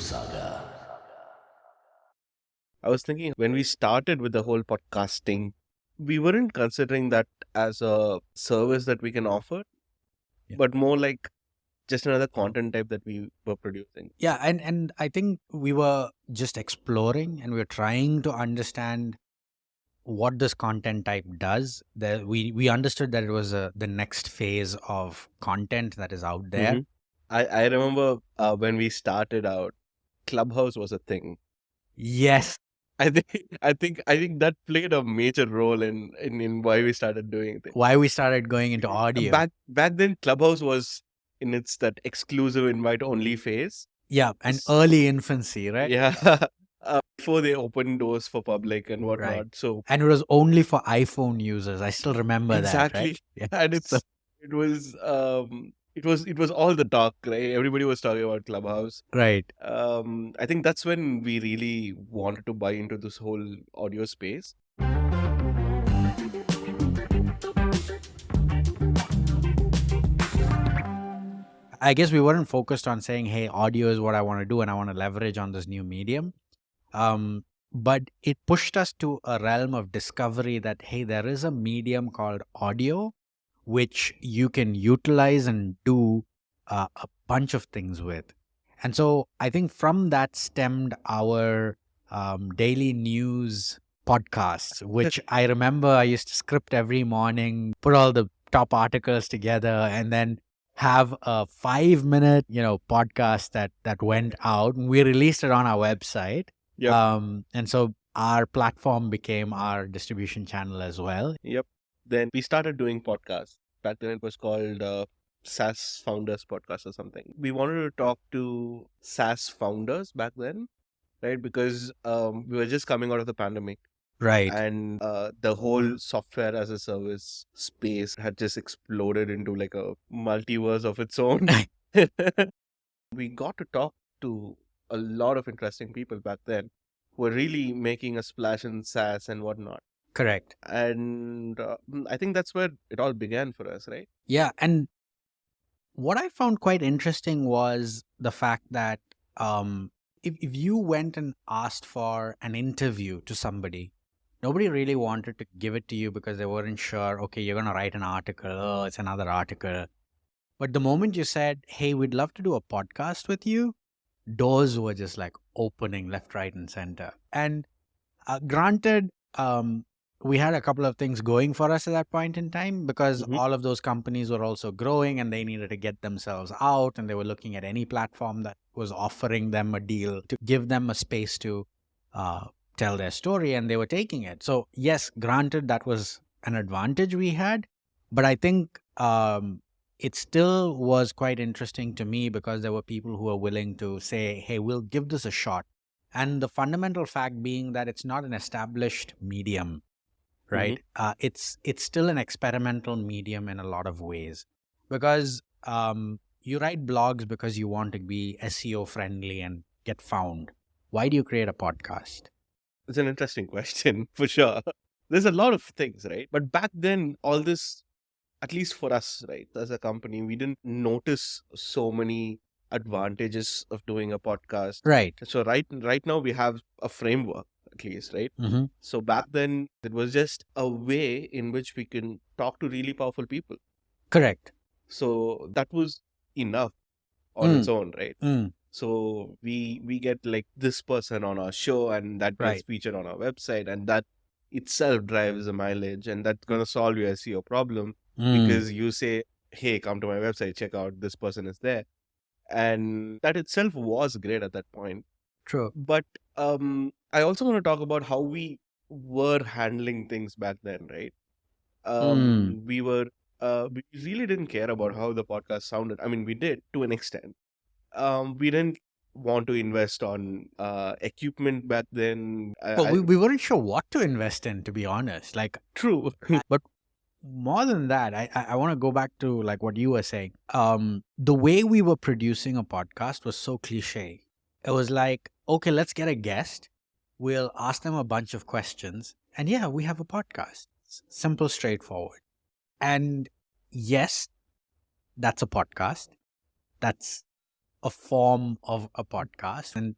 Ubersaga. I was thinking when we started with the whole podcasting, we weren't considering that as a service that we can offer, Yeah. but more like just another content type that we were producing. Yeah, and I think we were just exploring and we were trying to understand what this content type does. That we understood that it was the next phase of content that is out there. Mhm. I remember when we started out, Clubhouse was a thing. Yes, I think that played a major role in why we started doing things. why we started going into audio. Back then, Clubhouse was in its that exclusive invite only phase. Yeah, and s- early infancy, right? Yeah, before they opened doors for public and whatnot. Right. So And it was only for iPhone users. I still remember that, right? exactly, Yeah. and So- it was all the talk, right? Everybody was talking about Clubhouse. right. I think that's when we really wanted to buy into this whole audio space. I guess we weren't focused on saying, hey, audio is what I want to do and I want to leverage on this new medium. But it pushed us to a realm of discovery that, hey, there is a medium called audio, which you can utilize and do a bunch of things with. And so I think from that stemmed our daily news podcasts, which I remember I used to script every morning, put all the top articles together, and then have a 5-minute, podcast that went out. We released it on our website. Yep. And so our platform became our distribution channel as well. Yep. Then we started doing podcasts. Back then it was called SaaS Founders Podcast or something. We wanted to talk to SaaS founders back then, right? Because we were just coming out of the pandemic. Right. And the whole software as a service space had just exploded into like a multiverse of its own. We got to talk to a lot of interesting people back then who were really making a splash in SaaS and whatnot. Correct. And I think that's where it all began for us, right? Yeah. And what I found quite interesting was the fact that if you went and asked for an interview to somebody, nobody really wanted to give it to you because they weren't sure, okay, you're going to write an article. Oh, it's another article. But the moment you said, hey, we'd love to do a podcast with you, doors were just like opening left, right, and center. And granted, we had a couple of things going for us at that point in time because Mhm. all of those companies were also growing and they needed to get themselves out, and they were looking at any platform that was offering them a deal to give them a space to tell their story, and they were taking it. So yes, granted, that was an advantage we had, but I think it still was quite interesting to me because there were people who were willing to say, hey, we'll give this a shot. And the fundamental fact being that it's not an established medium, right? It's still an experimental medium in a lot of ways because you write blogs because you want to be SEO friendly and get found. Why do you create a podcast? It's an interesting question for sure. There's a lot of things, right? But back then, all this, at least for us, right, as a company, we didn't notice so many advantages of doing a podcast. Right. So right now we have a framework, at least, right? Mm-hmm. So back then it was just a way in which we can talk to really powerful people. Correct. So that was enough on its own, right? So we get like this person on our show and that gets Right. featured on our website, and that itself drives the mileage, and that's going to solve your SEO problem because you say, hey, come to my website, check out, this person is there. And that itself was great at that point. True. But I also want to talk about how we were handling things back then, right? We really didn't care about how the podcast sounded. I mean, we did to an extent. We didn't want to invest on equipment back then. Well, we weren't sure what to invest in, to be honest. Like, True. but more than that, I want to go back to like what you were saying. The way we were producing a podcast was so cliche. It was like, okay, let's get a guest. We'll ask them a bunch of questions. And yeah, we have a podcast. It's simple, straightforward. And yes, that's a podcast. That's a form of a podcast. And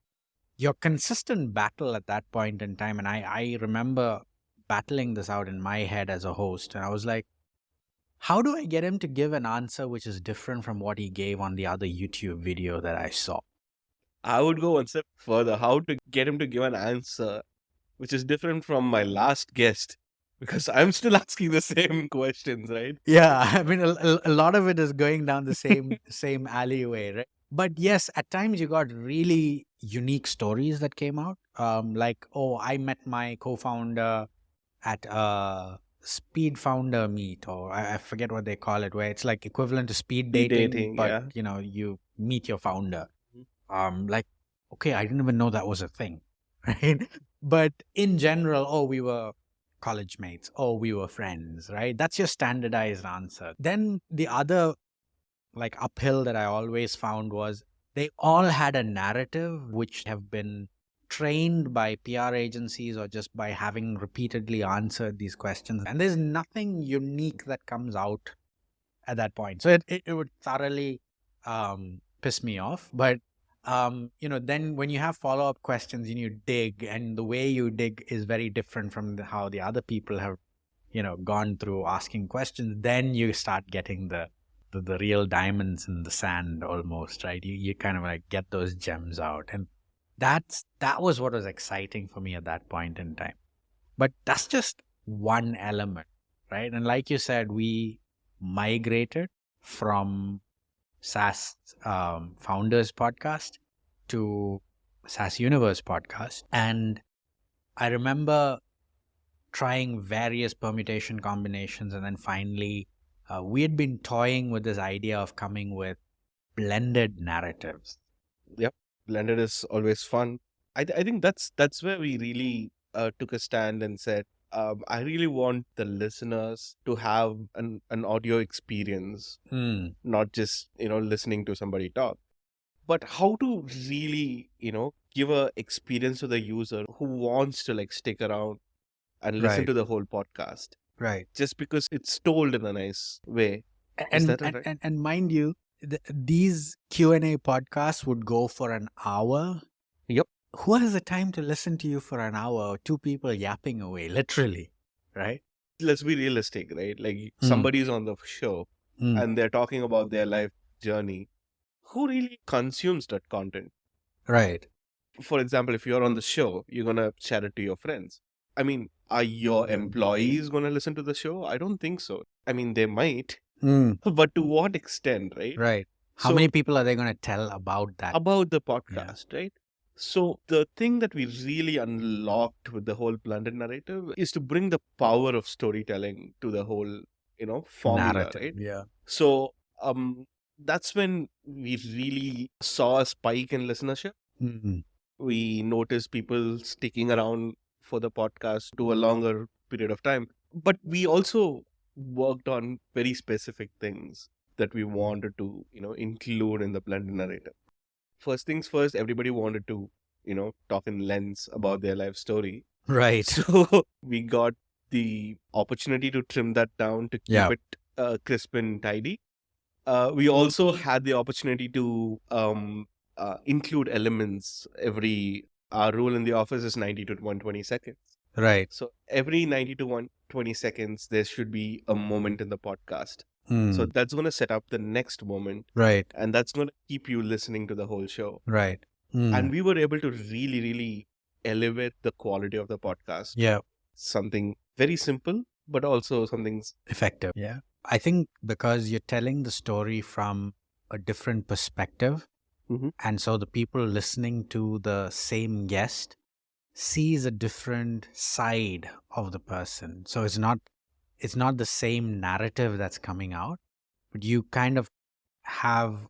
your consistent battle at that point in time, and I remember battling this out in my head as a host, and I was like, how do I get him to give an answer which is different from what he gave on the other YouTube video that I saw? I would go one step further. How to get him to give an answer which is different from my last guest, because I'm still asking the same questions, right? Yeah, I mean, a lot of it is going down the same alleyway, right? But yes, at times you got really unique stories that came out. Like, oh, I met my co-founder at a speed founder meet, or I forget what they call it, where it's like equivalent to speed Speed dating, dating, but yeah. you meet your founder. Mhm. Like, okay, I didn't even know that was a thing, right? But in general, oh, we were college mates, oh, we were friends, right? That's your standardized answer. Then the other like uphill that I always found was they all had a narrative which have been trained by PR agencies or just by having repeatedly answered these questions. And there's nothing unique that comes out at that point. So it would thoroughly piss me off. But then when you have follow-up questions and you dig, and the way you dig is very different from how the other people have, gone through asking questions, then you start getting the real diamonds in the sand almost, right? You kind of like get those gems out. And that was what was exciting for me at that point in time. But that's just one element, right? And like you said, we migrated from SaaS Founders podcast to SaaS Universe podcast. And I remember trying various permutation combinations. And then finally, we had been toying with this idea of coming with blended narratives. Yep, blended is always fun. I think that's where we really took a stand and said, I really want the listeners to have an audio experience, Mm, not just listening to somebody talk, but how to really give a experience to the user who wants to like stick around and listen right, to the whole podcast right. just because it's told in a nice way. Is And that and right? and, and mind you, these Q&A podcasts would go for an hour. Yep. Who has the time to listen to you for an hour? Two people yapping away, literally, right? Let's be realistic, right? Like Mm, somebody's on the show mm, and they're talking about their life journey. Who really consumes that content? right. For example, if you're on the show, you're gonna share it to your friends. I mean, are your employees gonna listen to the show? I don't think so. I mean, they might, Mm, but to what extent, right? right. How many So people are they going to tell about that? about the Yeah. podcast, right? So the thing that we really unlocked with the whole blended narrative is to bring the power of storytelling to the whole, formula, Narrative. right? Yeah. So that's when we really saw a spike in listenership. Mm, We noticed people sticking around for the podcast to a longer period of time. But we also worked on very specific things that we wanted to, include in the blended narrative. First things first, everybody wanted to, talk in lengths about their life story. right. So we got the opportunity to trim that down to keep Yeah. it crisp and tidy. We also had the opportunity to include elements every. Our rule in the office is 90 to 120 seconds. Right. So every 90 to 120 seconds, there should be a moment in the podcast. So Mm, that's going to set up the next moment, right. and that's going to keep you listening to the whole show. Right. And Mm, we were able to really, really elevate the quality of the podcast. yeah. Something very simple, but also something. Effective. Yeah. I think because you're telling the story from a different perspective. Mhm. And so the people listening to the same guest sees a different side of the person. So it's not the same narrative that's coming out, but you kind of have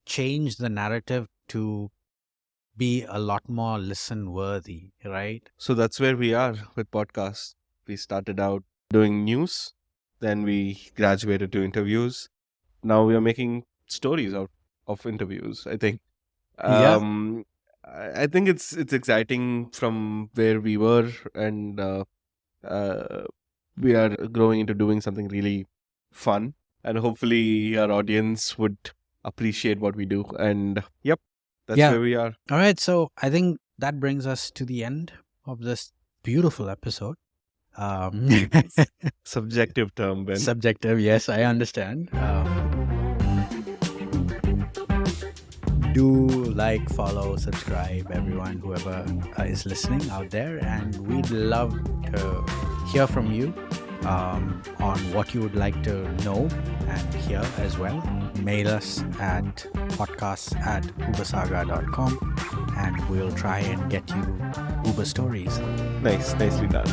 changed the narrative to be a lot more listen worthy, right? So that's where we are with podcasts. We started out doing news, then we graduated to interviews. Now we are making stories out of interviews, I think. Yeah. I think it's exciting from where we were, and uh, we are growing into doing something really fun, and hopefully our audience would appreciate what we do. And yep, that's Yeah. where we are. All right. So I think that brings us to the end of this beautiful episode. Subjective term, Ben. Subjective, yes, I understand. Do like, follow, subscribe, everyone, whoever is listening out there, and we'd love to hear from you on what you would like to know and hear as well. Mail us at podcasts@ubersaga.com, and we'll try and get you Uber stories. Nicely done.